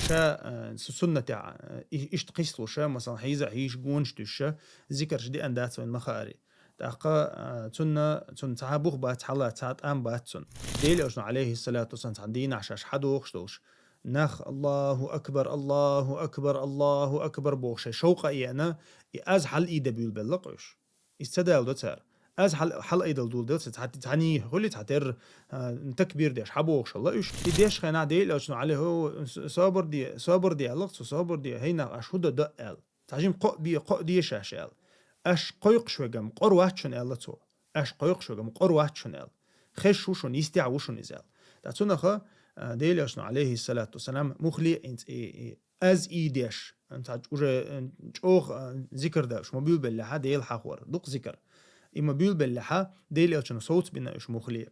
شا سنة تاع إيش تقيسلو شا مثلا حيزا هيش جونش تشا ذكر شدي أندات من مخاري تاقا تن تعبوخ بات حلا تات أم باتسن ديل أجن عليه الصلاة والسلام عندنا عشاش حدوخ شتوش نخ الله أكبر الله أكبر الله أكبر بوخش شوقا إيانا أز حل إيدا بيول بلقش استدعوا دوتر از حل ايدل دول دلت تعني هولي تعتر تكبير ديش حبوخ الله ايش ديش خنا ديل اشنو عليه هو صابر دي الله صابر دي هينا اشهد دقل تعجم قو دي شاشال اش قيق شوغم قروات شن الله تو اش قيق شوغم قروات شن ال خش وشن يستع وشن يزال تاتونخه ديل اشنو عليه الصلاه والسلام مخلي انت از ايديش انت اجور اوغ ذكر ده شو موبيل بالله ديل حقور دق ذكر إما بيول باللحة ديل أشنو صوت بنا إيش مخلي